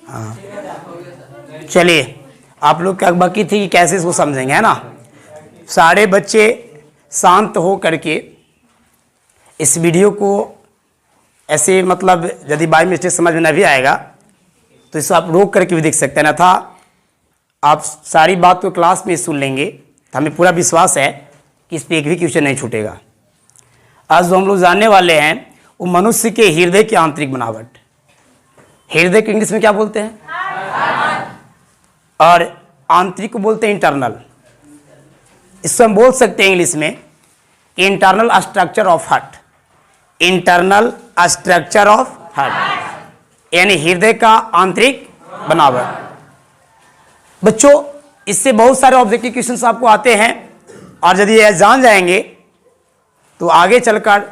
हाँ, चलिए आप लोग क्या बाकी थी कि कैसे इसको समझेंगे, है ना। सारे बच्चे शांत हो करके इस वीडियो को ऐसे, मतलब यदि बाई मिस्टेक समझ में न भी आएगा तो इसको आप रोक करके भी देख सकते हैं, ना था आप सारी बात को क्लास में सुन लेंगे तो हमें पूरा विश्वास है कि इस पर एक भी क्वेश्चन नहीं छूटेगा। आज जो हम लोग जानने वाले हैं वो मनुष्य के हृदय की आंतरिक बनावट। हृदय को इंग्लिश में क्या बोलते हैं? और आंतरिक को बोलते हैं इंटरनल। इसको हम बोल सकते हैं इंग्लिश में internal structure of heart. Internal structure of heart यानी हृदय का आंतरिक बनावट। बच्चों, इससे बहुत सारे ऑब्जेक्टिव क्वेश्चंस आपको आते हैं और यदि यह जान जाएंगे तो आगे चलकर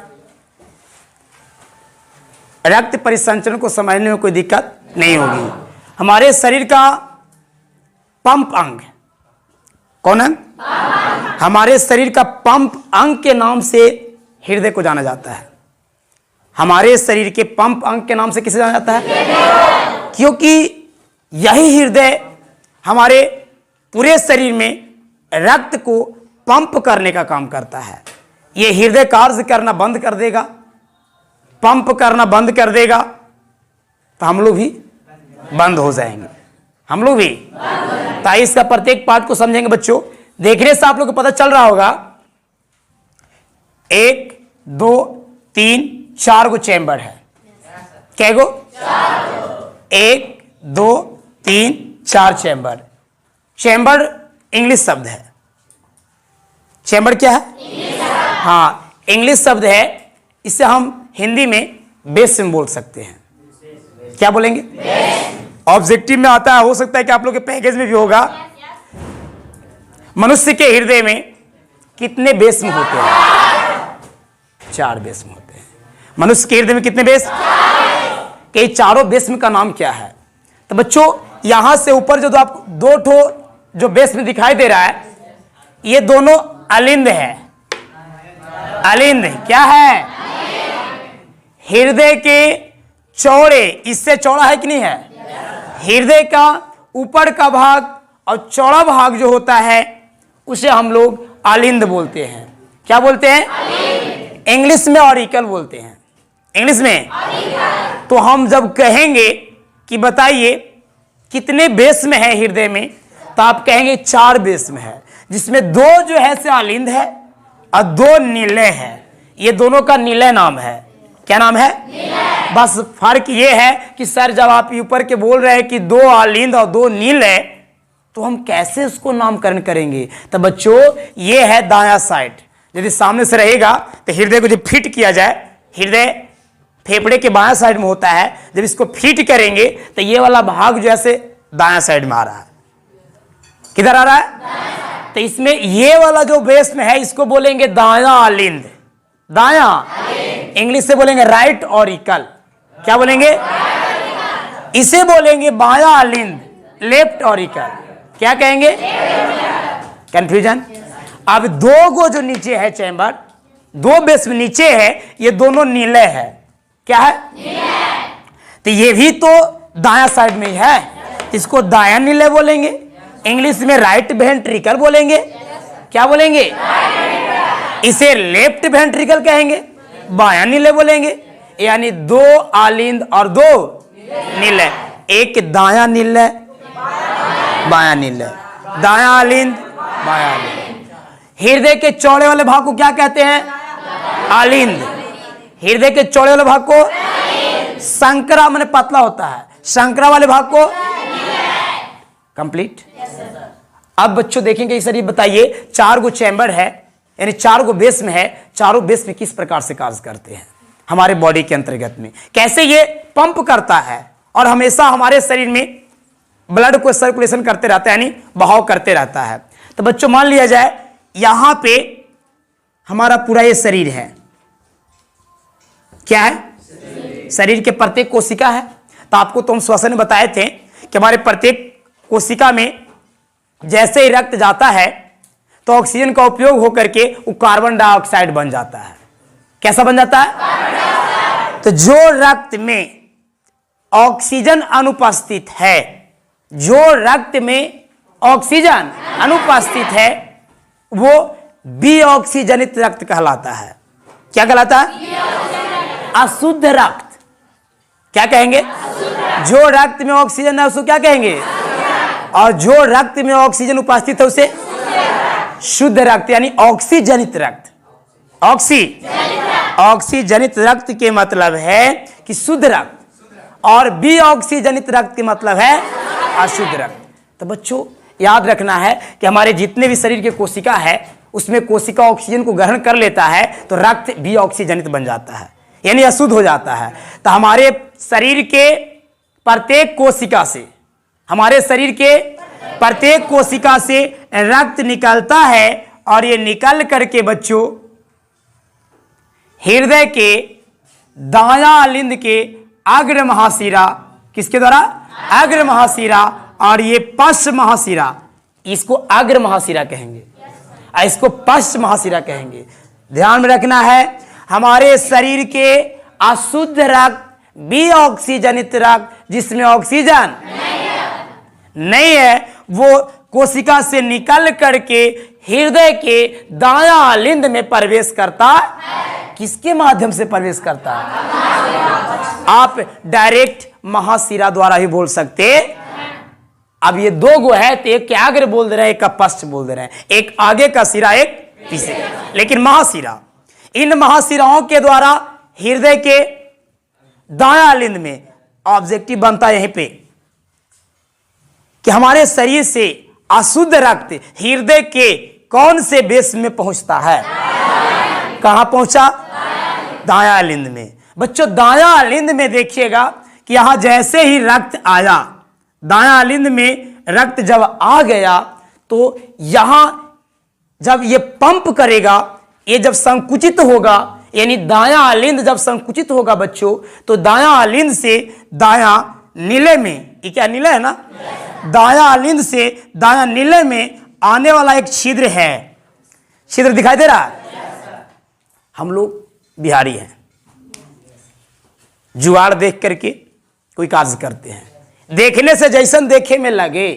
रक्त परिसंचरण को समझने में कोई दिक्कत नहीं होगी। हमारे शरीर का पंप अंग कौन अंग? हमारे शरीर का पंप अंग के नाम से हृदय को जाना जाता है। हमारे शरीर के पंप अंग के नाम से किसे जाना जाता है? क्योंकि यही हृदय हमारे पूरे शरीर में रक्त को पंप करने का काम करता है। ये हृदय कार्य करना बंद कर देगा, पंप करना बंद कर देगा तो हम लोग भी बंद हो जाएंगे। हम लोग भी तो इसका प्रत्येक पार्ट को समझेंगे। बच्चों, देखने से आप लोग को पता चल रहा होगा 1 2 3 4 गो चैम्बर है। कै गो? 1 2 3 4 चैम्बर। चैम्बर इंग्लिश शब्द है। चैम्बर क्या है? हाँ, इंग्लिश शब्द है। इसे हम हिंदी में बेसिन बोल सकते हैं। क्या बोलेंगे? ऑब्जेक्टिव में आता है, हो सकता है कि आप लोग के पैकेज में भी होगा। मनुष्य के हृदय में कितने बेस्म होते हैं? 4 बेस्म होते हैं। मनुष्य के हृदय में कितने बेस्म? कि चारों बेस्म का नाम क्या है? तो बच्चों, यहां से ऊपर जो आप 2 ठो जो बेस्म दिखाई दे रहा है, ये दोनों अलिंद है। अलिंद क्या है? हृदय के चौड़े, इससे चौड़ा है कि नहीं है? हृदय का ऊपर का भाग और चौड़ा भाग जो होता है उसे हम लोग अलिंद बोलते हैं। क्या बोलते हैं? इंग्लिश में ऑरिकल बोलते हैं। इंग्लिश में तो हम जब कहेंगे कि बताइए कितने बेस्म है हृदय में, तो आप कहेंगे 4 बेस्म है, जिसमें 2 जो है से अलिंद है और 2 निलय है। ये दोनों का निलय नाम है। क्या नाम है? बस फर्क ये है कि सर जब आप ऊपर के बोल रहे हैं कि 2 अलिंद और 2 निलय, तो हम कैसे उसको नामकरण करेंगे? तो बच्चों, ये है दायां साइड। यदि सामने से रहेगा तो हृदय को जब फिट किया जाए, हृदय फेफड़े के बायां साइड में होता है, जब इसको फिट करेंगे तो ये वाला भाग जो है से दायां साइड में आ रहा है। किधर आ रहा है? तो इसमें ये वाला जो बेस में है इसको बोलेंगे दायां अलिंद। दायां इंग्लिश से बोलेंगे राइट ऑरिकल। क्या बोलेंगे? इसे बोलेंगे बायां अलिंद, लेफ्ट ऑरिकल। क्या कहेंगे? कंफ्यूजन? अब 2 गो जो नीचे है चैम्बर, 2 बेस में नीचे है, ये दोनों नीले है। क्या है? तो ये भी तो दायां साइड में ही है, इसको दायां नीले बोलेंगे। इंग्लिश में राइट वेंट्रिकल बोलेंगे। क्या बोलेंगे? इसे लेफ्ट वेंट्रिकल कहेंगे, बायां नीले बोलेंगे। यानी 2 अलिंद और 2 नीले, एक दायां नीले बायां नीले, दायां अलिंद बायां अलिंद। हृदय के चौड़े वाले भाग को क्या कहते हैं? अलिंद। हृदय के चौड़े वाले भाग को संकरा, माने पतला होता है, संकरा वाले भाग को कंप्लीट। अब बच्चों देखेंगे सर, ये बताइए 4 गो चैम्बर है, यानी 4 गो बेस में है, चारों बेस में किस प्रकार से कार्य करते हैं हमारे बॉडी के अंतर्गत में, कैसे ये पंप करता है और हमेशा हमारे शरीर में ब्लड को सर्कुलेशन करते रहता है, यानी बहाव करते रहता है। तो बच्चों मान लिया जाए यहां पे हमारा पूरा ये शरीर है। क्या है? शरीर के प्रत्येक कोशिका है। तो आपको तो हम श्वसन में बताए थे कि हमारे प्रत्येक कोशिका में जैसे ही रक्त जाता है तो ऑक्सीजन का उपयोग होकर के वो कार्बन डाइऑक्साइड बन जाता है। कैसा बन जाता है? तो जो रक्त में ऑक्सीजन अनुपस्थित है, जो रक्त में ऑक्सीजन अनुपस्थित है, वो विऑक्सीजनित रक्त कहलाता है। क्या कहलाता है? अशुद्ध रक्त। क्या कहेंगे? जो रक्त में ऑक्सीजन है उसको क्या कहेंगे? और जो रक्त में ऑक्सीजन उपस्थित है उसे शुद्ध रक्त, यानी ऑक्सीजनित रक्त। ऑक्सीजनित रक्त के मतलब है कि शुद्ध रक्त, और विऑक्सीजनित रक्त के मतलब है अशुद्ध रक्त। तो बच्चों याद रखना है कि हमारे जितने भी शरीर के कोशिका है उसमें कोशिका ऑक्सीजन को ग्रहण कर लेता है तो रक्त विऑक्सीजनित बन जाता है, यानी अशुद्ध हो जाता है। तो हमारे शरीर के प्रत्येक कोशिका से, हमारे शरीर के प्रत्येक कोशिका से रक्त निकलता है, और ये निकल करके बच्चों हृदय के दायां लिंद के अग्र महाशिरा, किसके द्वारा? अग्र महाशिरा, और ये पश्च महाशिरा, इसको अग्र महाशिरा कहेंगे, इसको पश्च महाशिरा कहेंगे। ध्यान में रखना है, हमारे शरीर के अशुद्ध रक्त, विऑक्सीजनित रक्त जिसमें ऑक्सीजन नहीं है, वो कोशिका से निकल करके हृदय के दायां लिंद में प्रवेश करता है। किसके माध्यम से प्रवेश करता है? आप डायरेक्ट महाशिरा द्वारा ही बोल सकते। अब ये दो गो है, तो एक के आगे बोल दे रहे हैं, एक का पश्च बोल दे रहे हैं, एक आगे का सिरा, एक पीछे। लेकिन महाशिरा, इन महाशिराओं के द्वारा हृदय के दायां लिंद में ऑब्जेक्टिव बनता है यहीं पे कि हमारे शरीर से अशुद्ध रक्त हृदय के कौन से बेस में पहुंचता है? कहां पहुंचा? दायां लिंद में। बच्चों दायां लिंद में देखिएगा कि यहां जैसे ही रक्त आया, दायां लिंद में रक्त जब आ गया, तो यहां जब ये पंप करेगा, ये जब संकुचित होगा, यानी दायां लिंद जब संकुचित होगा बच्चों, तो दायां लिंद से दायां नीले में, ये क्या नीले है ना, दायां लिंद से दायां नीले में आने वाला एक छिद्र है। छिद्र दिखाई दे रहा है? हम लोग बिहारी हैं, जुगाड़ देख करके कोई कार्य करते हैं, देखने से जैसन देखे में लगे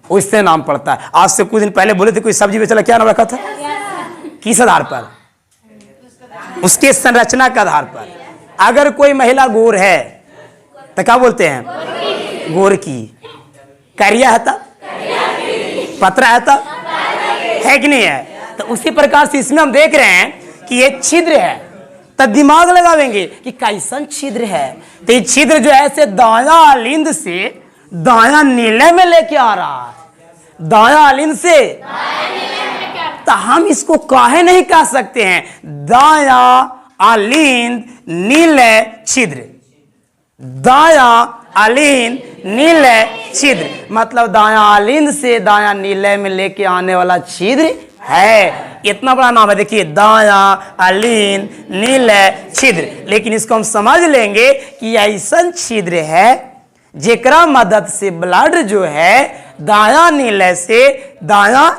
उससे नाम पड़ता है। आज से कुछ दिन पहले बोले थे कोई सब्जी बेचला, क्या नाम रखा था? किस आधार पर? उसके संरचना के आधार पर। अगर कोई महिला गोर है तो क्या बोलते हैं? गोर की। करिया है तब? पतरा है तब? है कि नहीं है? तो उसी प्रकार से इसमें हम देख रहे हैं कि ये छिद्र है, तब दिमाग लगावेंगे कि कैसन छिद्र है। तो ये छिद्र जो है से दायां लिंद से दायां नीले में लेके आ रहा है, दायां लिंद से। तो हम इसको काहे नहीं कह सकते हैं दायां आलिंद नीले छिद्र? दायां आलिंद नीले छिद्र मतलब दायां आलिंद से दायां नीले में लेके आने वाला छिद्र है। इतना बड़ा नाम है, देखिए दायां आलिंद नीले छिद्र। लेकिन इसको हम समझ लेंगे कि ऐसा छिद्र है जेकरा मदद से ब्लड जो है दायां नीले से दायां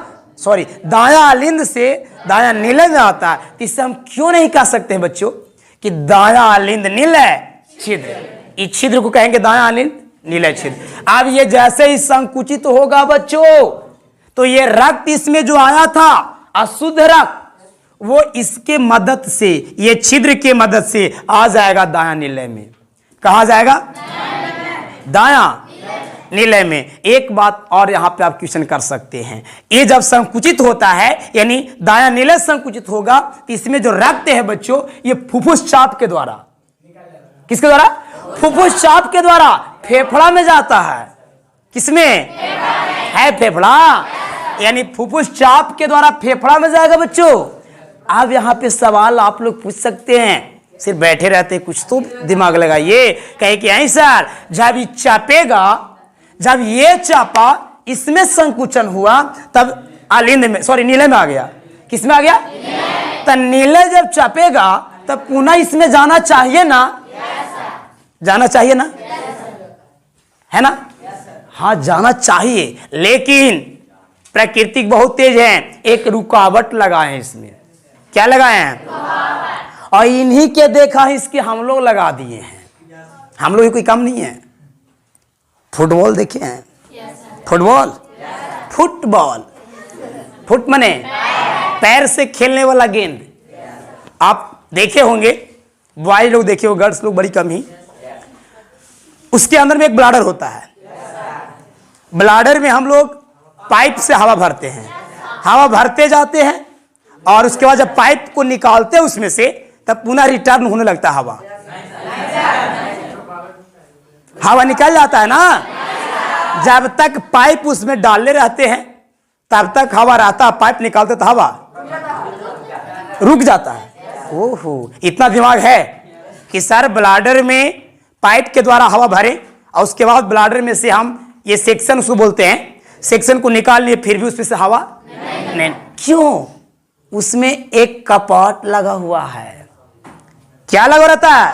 आलिंद से दायां नीले में आता है। तो इससे हम क्यों नहीं कह सकते हैं बच्चों कि दायां आलिंद नीले छिद्र? इस छिद्र को कहेंगे दायां आलिंद नीले छिद्र। अब ये जैसे ही संकुचित होगा बच्चों, तो ये रक्त इसमें जो आया था अशुद्ध रक्त, वो इसके मदद से, ये छिद्र के मदद से आ जाएगा दायां नीले में। कहा जाएगा? दायां नीले में। एक बात और यहां पे आप क्वेश्चन कर सकते हैं, ये जब संकुचित होता है यानी दायां नीले संकुचित होगा, तो इसमें जो रक्त है बच्चों, ये फुफ्फुस चाप के द्वारा, किसके द्वारा? फुफ्फुस चाप के द्वारा फेफड़ा में जाता है। किसमें है? फेफड़ा। यानी फुफ्फुस चाप के द्वारा फेफड़ा में जाएगा बच्चों। अब यहां पे सवाल आप लोग पूछ सकते हैं, सिर्फ बैठे रहते कुछ तो दिमाग लगाइए, कहे कि नहीं सर, जब ये चापेगा, जब ये चापा इसमें संकुचन हुआ तब आलिंद में, नीले में आ गया। किसमें आ गया? तो नीले जब चापेगा तब पुनः इसमें जाना चाहिए ना? जाना चाहिए ना? है ना? हाँ जाना चाहिए, लेकिन प्राकृतिक बहुत तेज है, एक रुकावट लगाए हैं इसमें। क्या लगाए हैं? और इन्हीं के देखा इसके हम लोग लगा दिए हैं। हम लोग कोई कम नहीं है। फुटबॉल देखे हैं? फुटबॉल, फुटबॉल, फुट मने पैर से खेलने वाला गेंद। आप देखे होंगे, बॉयज लोग देखे हो, गर्ल्स लोग बड़ी कम ही। उसके अंदर में एक ब्लाडर होता है। ब्लाडर में हम लोग पाइप से हवा भरते हैं, हवा भरते जाते हैं और उसके बाद जब पाइप को निकालते हैं उसमें से, तब पुनः रिटर्न होने लगता है हवा। हवा निकल जाता है ना। जब तक पाइप उसमें डाले रहते हैं तब तक हवा रहता है, पाइप निकालते तो हवा रुक जाता है। ओहो, इतना दिमाग है कि सर ब्लाडर में पाइप के द्वारा हवा भरे और उसके बाद ब्लाडर में से हम ये सेक्शन उसको बोलते हैं, सेक्शन को निकाल लिए, फिर भी उसमें से हवा नहीं। क्यों? उसमें एक कपाट लगा हुआ है। क्या लगा रहता है?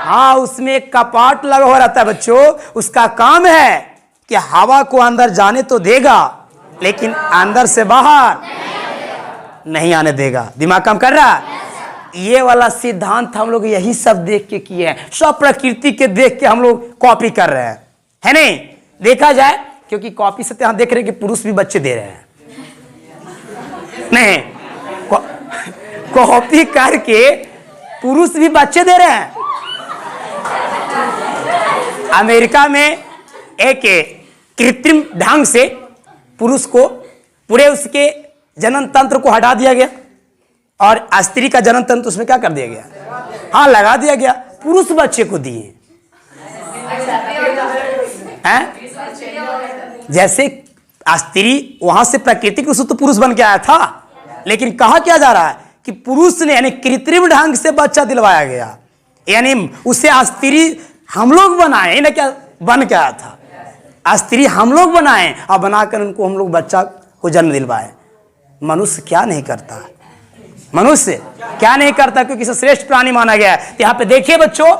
हाँ, उसमें एक कपाट लगा हुआ रहता है बच्चों। उसका काम है कि हवा को अंदर जाने तो देगा लेकिन अंदर से बाहर नहीं आने देगा। दिमाग काम कर रहा है? ये वाला सिद्धांत हम लोग यही सब देख के किए हैं, सब प्रकृति के देख के हम लोग कॉपी कर रहे हैं, है नहीं? देखा जाए, क्योंकि कॉपी से यहां देख रहे हैं कि पुरुष भी बच्चे दे रहे हैं। नहीं, कॉपी करके पुरुष भी बच्चे दे रहे हैं। अमेरिका में एक कृत्रिम ढंग से पुरुष को पूरे उसके जनन तंत्र को हटा दिया गया और स्त्री का जनन तंत्र उसमें क्या कर दिया गया? हाँ, लगा दिया गया, पुरुष बच्चे को दिए हैं। जैसे स्त्री वहां से प्राकृतिक रूप से तो पुरुष बन के आया था, लेकिन कहा क्या जा रहा है कि पुरुष ने यानी कृत्रिम ढंग से बच्चा दिलवाया गया, यानी उसे स्त्री हम लोग बनाए ना, क्या बन के आया था, स्त्री हम लोग बनाए और बनाकर उनको हम लोग बच्चा को जन्म दिलवाए। मनुष्य क्या नहीं करता? मनुष्य क्या नहीं करता? क्योंकि इसे श्रेष्ठ प्राणी माना गया है। यहाँ पे देखिए बच्चों,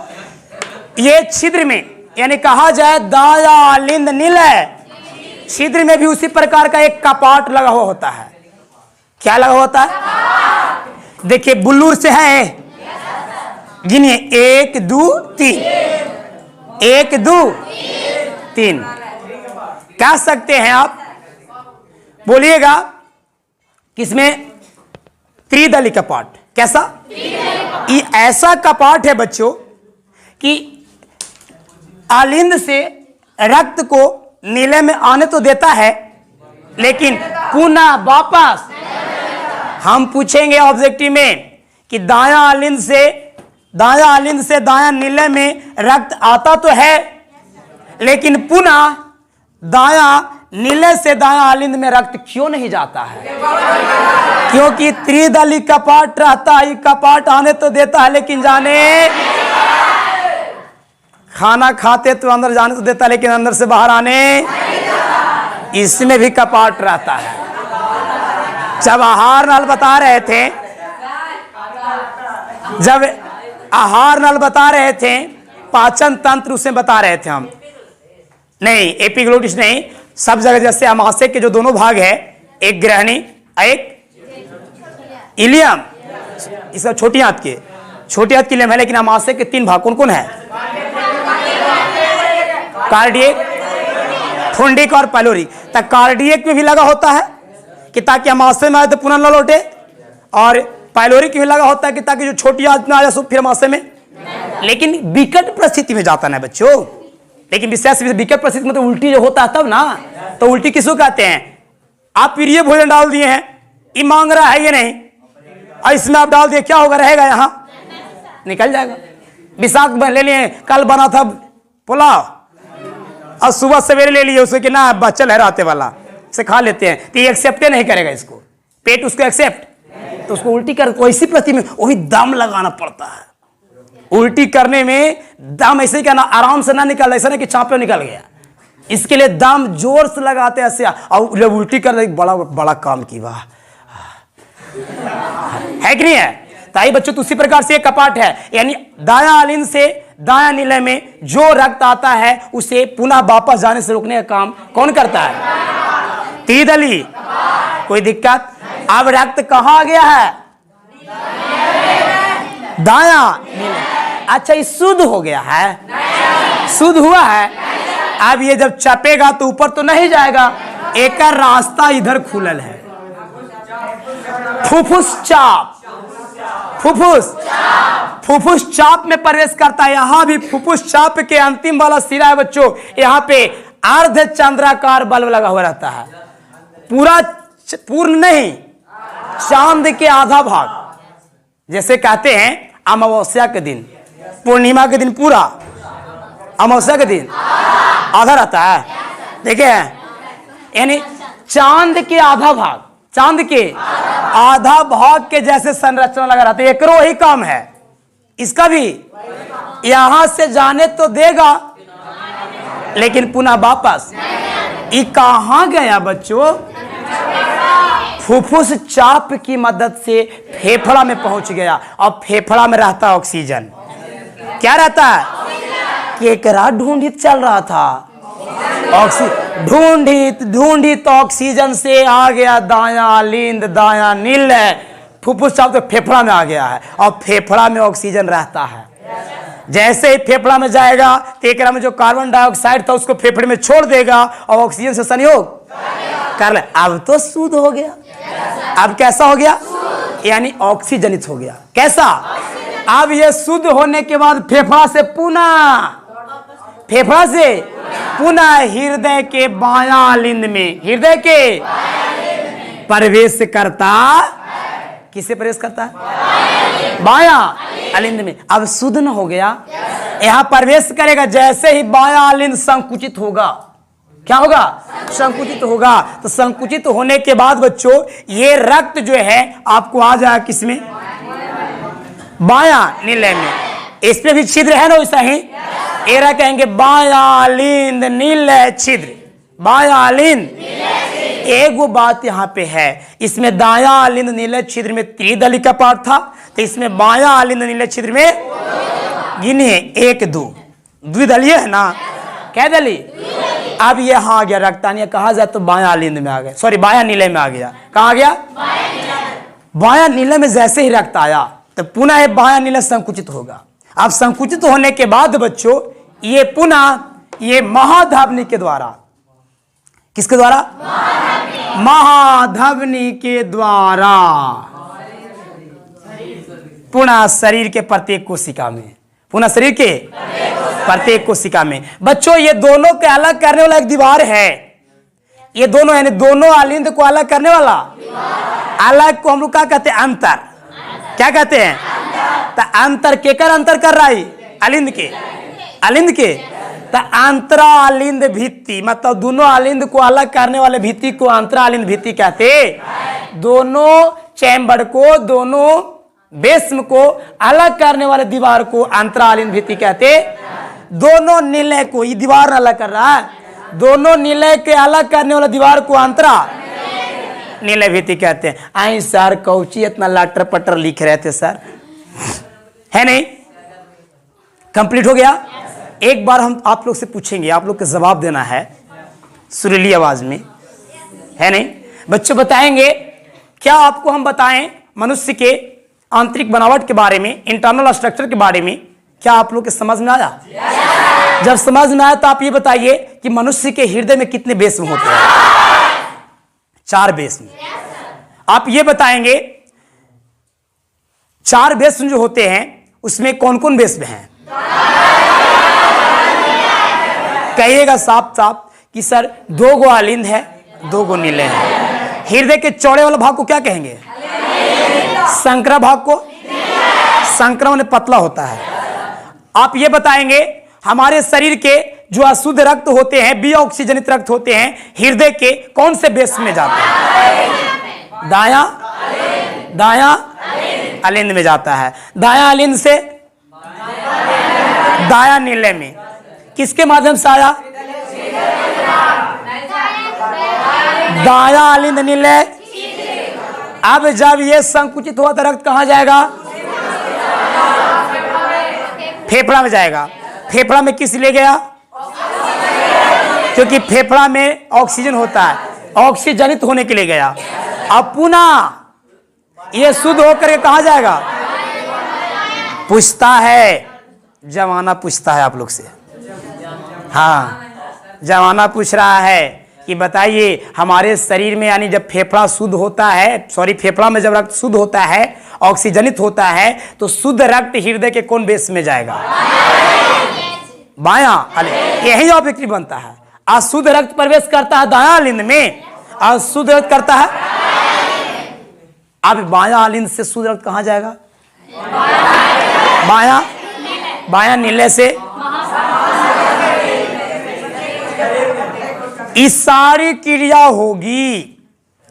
ये छिद्र में यानी कहा जाए दाया आलिंद निलय, छिद्र में भी उसी प्रकार का एक कपाट लगा हुआ होता है। क्या लगा होता है? देखिए, बुल्लूर से है, गिनिए, 1 2 3, 1 2 3। कह सकते हैं आप, बोलिएगा किसमें? त्रिदली कपाट। कैसा? ये ऐसा कपाट है बच्चों कि आलिंद से रक्त को नीले में आने तो देता है, लेकिन पुनः वापस हम पूछेंगे ऑब्जेक्टिव में कि दाया आलिंद से दाया नीले में रक्त आता तो है, लेकिन पुनः दाया नीले से दाया आलिंद में रक्त क्यों नहीं जाता है? क्योंकि त्रिदली कपाट रहता है। कपाट आने तो देता है लेकिन जाने, खाना खाते तो अंदर जाने तो देता है लेकिन अंदर से बाहर आने, इसमें भी कपाट रहता है। जब आहार नल बता रहे थे, जब आहार नल बता रहे थे, पाचन तंत्र उसे बता रहे थे हम, नहीं एपिग्लोटिस नहीं, सब जगह जैसे अमाशय के जो दोनों भाग है, एक ग्रहणी एक इलियम, इसका छोटी हाथ की इलियम है, लेकिन अमाशय के 3 भाग कौन कौन है? कार्डियक, फुंडिक और पाइलोरिक। तक कार्डियक में भी लगा होता है कि ताकि अमाशय में आए तो पुनः न लौटे, और पाइलोरिक में लगा होता है कि ताकि जो छोटी आंत में आ जाए फिर अमाशय में, लेकिन विकट परिस्थिति में जाता ना बच्चों। लेकिन विशेष विकट परिस्थिति में तो उल्टी जो होता है तब ना, तो उल्टी किसको कहते हैं? आप प्रिय भोजन डाल दिए हैं, ये मांग रहा है ये नहीं, और इसमें आप डाल दिए, क्या होगा? रहेगा यहां, निकल जाएगा। विषाक्त ले लिए, कल बना था पुलाव और सुबह सवेरे ले लिए उसको कि ना बच्चा लहराते वाला से खा लेते हैं, तो ये एक्सेप्ट नहीं करेगा, इसको पेट उसको एक्सेप्ट, तो उसको उल्टी कर, वैसी प्रति में वही दम लगाना पड़ता है। उल्टी करने में दम ऐसे ही करना, आराम से ना निकल, ऐसा नहीं कि चाँपे निकल गया, इसके लिए दम जोर से लगाते हैं ऐसे, और जब उल्टी कर रहे बड़ा बड़ा काम की, वाह है कि नहीं है? ताई बच्चों, तो उसी प्रकार से एक कपाट है, यानी दाया आलिंद से दाया नीले में जो रक्त आता है उसे पुनः वापस जाने से रोकने का काम कौन करता है? त्रिदली। कोई दिक्कत? अब रक्त कहां गया है? दाया नीले। अच्छा, ये शुद्ध हो गया है? शुद्ध हुआ है? अब ये जब चपेगा तो ऊपर तो नहीं जाएगा, एक रास्ता इधर खुलल है, फुफ्फुस चाप, फुफ्फुस चाप में प्रवेश करता है। यहां भी फुफ्फुस चाप के अंतिम वाला सिरा है बच्चों, यहां पे अर्ध चंद्राकार बल्ब लगा हुआ रहता है, पूर्ण नहीं, चांद के आधा भाग। जैसे कहते हैं अमावस्या के दिन, पूर्णिमा के दिन पूरा, अमावस्या के दिन आधा रहता है। देखिए, यानी चांद के आधा भाग, चांद के आधा भाग के जैसे संरचना लगा रहता है। एक ही काम है इसका भी, यहां से जाने तो देगा लेकिन पुनः वापस। ये कहां गया बच्चों? फुफ्फुस चाप की मदद से फेफड़ा में पहुंच गया, और फेफड़ा में रहता है ऑक्सीजन। क्या रहता है? केकरा ढूंढित चल रहा था, ढूंढित ऑक्सीजन से आ गया दाया अलिंद, दाया नीलय। फुफ्फुस चाप तो फेफड़ा में आ गया है, और फेफड़ा में ऑक्सीजन रहता है। जैसे ही फेफड़ा में जाएगा तो एकरा में जो कार्बन डाइऑक्साइड था उसको फेफड़े में छोड़ देगा और ऑक्सीजन से संयोग कर ले। अब तो शुद्ध हो गया। अब कैसा हो गया? यानी ऑक्सीजनित हो गया। कैसा? अब ये शुद्ध होने के बाद फेफड़ा से पुनः हृदय के बायां लिंद में, हृदय के प्रवेश करता। किसे प्रवेश करता है? बायां अलिंद में। अब शुद्ध न हो गया, यहां प्रवेश करेगा। जैसे ही बायां अलिंद संकुचित होगा, क्या होगा? संकुचित होगा। तो संकुचित होने के बाद बच्चों ये रक्त जो है आपको आ जाएगा किसमें? बायां नीलय में। इसमें भी छिद्र है ना, वैसा ही एरा कहेंगे बायां अलिंद नीलय छिद्र, बायां अलिंद। एक वो बात यहाँ पे है, इसमें दाया अलिंद नीलय छिद्र में त्रिदली का पार्ट था, तो इसमें बायां अलिंद नीलय छिद्र में गिनिए 1 2 द्विदलीय है ना। क्या दली? अब यहाँ आ गया रक्तानीय, कहा जाए तो बायां अलिंद में आ गया, सॉरी बायां नीलय में आ गया। कहाँ आ गया? बायां नीलय में जैसे ही रक्त आया तो पुनः ये बायां नीलय संकुचित होगा। अब संकुचित होने के बाद बच्चों ये पुनः ये महाधमनी के द्वारा, किसके द्वारा? महाधमनी के द्वारा पुनः शरीर के प्रत्येक कोशिका में, पुनः शरीर के प्रत्येक कोशिका में। बच्चों ये दोनों के अलग करने वाला एक दीवार है, ये दोनों यानी दोनों अलिंद को अलग करने वाला अलग को हम लोग क्या कहते हैं? अंतर। क्या कहते हैं? तो अंतर केकर अंतर कर रहा है? अलिंद के, अलिंद के। तो अंतरा अलिंद भित्ति, मतलब दोनों अलिंद को अलग करने वाले भित्ति को अंतरा अलिंद भित्ति कहते। दोनों चैम्बर को, दोनों बेस्म को अलग करने वाले दीवार को अंतरा अलिंद भित्ति कहते। दोनों नीलय को, ये दीवार अलग कर रहा है, दोनों नीलय के अलग करने वाला दीवार को अंतरा नीलय भित्ति कहते हैं। आई सर कौची इतना लटर पटर लिख रहे थे सर, है नहीं? कंप्लीट हो गया। एक बार हम आप लोग से पूछेंगे, आप लोग को जवाब देना है सुरीली आवाज में, है नहीं? बच्चों बताएंगे। क्या आपको हम बताएं मनुष्य के आंतरिक बनावट के बारे में, इंटरनल स्ट्रक्चर के बारे में? क्या आप लोग के समझ में आया? जब समझ में आया तो आप ये बताइए कि मनुष्य के हृदय में कितने बेस्म होते हैं? 4 बेस्म। आप ये बताएंगे 4 बेस्म जो होते हैं उसमें कौन कौन बेस्म हैं? कहिएगा साफ साफ कि सर 2 गो अलिंद है, 2 गो नीलय है। हृदय के चौड़े वाला भाग को क्या कहेंगे? संकरा भाग को, संकरा में पतला होता है। आप ये बताएंगे हमारे शरीर के जो अशुद्ध रक्त होते हैं, बी ऑक्सीजनित रक्त होते हैं, हृदय के कौन से बेस में जाते हैं? दाया, दाया अलिंद में जाता है। दाया अलिंद से दाया नीलय में किसके माध्यम से आया? दाया अलिंद नीलय। अब जब ये संकुचित हुआ तो रक्त कहां जाएगा? फेफड़ा में जाएगा। फेफड़ा में किस ले गया? क्योंकि फेफड़ा में ऑक्सीजन होता है, ऑक्सीजनित होने के लिए गया। अब पुनः ये शुद्ध होकर के कहां जाएगा? पूछता है, जमाना पूछता है आप लोग से। हाँ, जमाना पूछ रहा है कि बताइए हमारे शरीर में, यानी जब फेफड़ा शुद्ध होता है, फेफड़ा में जब रक्त शुद्ध होता है, ऑक्सीजनित होता है, तो शुद्ध रक्त हृदय के कौन बेस में जाएगा? बायां। अरे यही ऑब्जेक्टिव बनता है। अशुद्ध रक्त प्रवेश करता है दायां लिंद में, और शुद्ध रक्त करता है। अब बायां लिंद से शुद्ध रक्त कहां जाएगा? बायां। बायां नीले से इस सारी क्रिया होगी,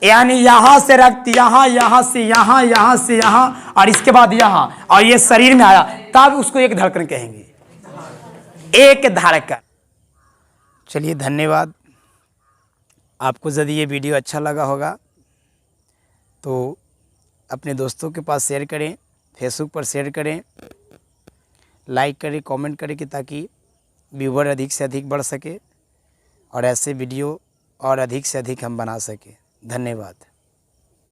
यानी यहां से रक्त यहां, यहां से यहां, यहां से यहां, और इसके बाद यहां, और ये शरीर में आया, तब उसको एक धड़कन कहेंगे, एक धड़कन। चलिए, धन्यवाद। आपको यदि ये वीडियो अच्छा लगा होगा तो अपने दोस्तों के पास शेयर करें, फेसबुक पर शेयर करें, लाइक करें, कमेंट करें, कि ताकि व्यूवर अधिक से अधिक बढ़ सके और ऐसे वीडियो और अधिक से अधिक हम बना सकें। धन्यवाद।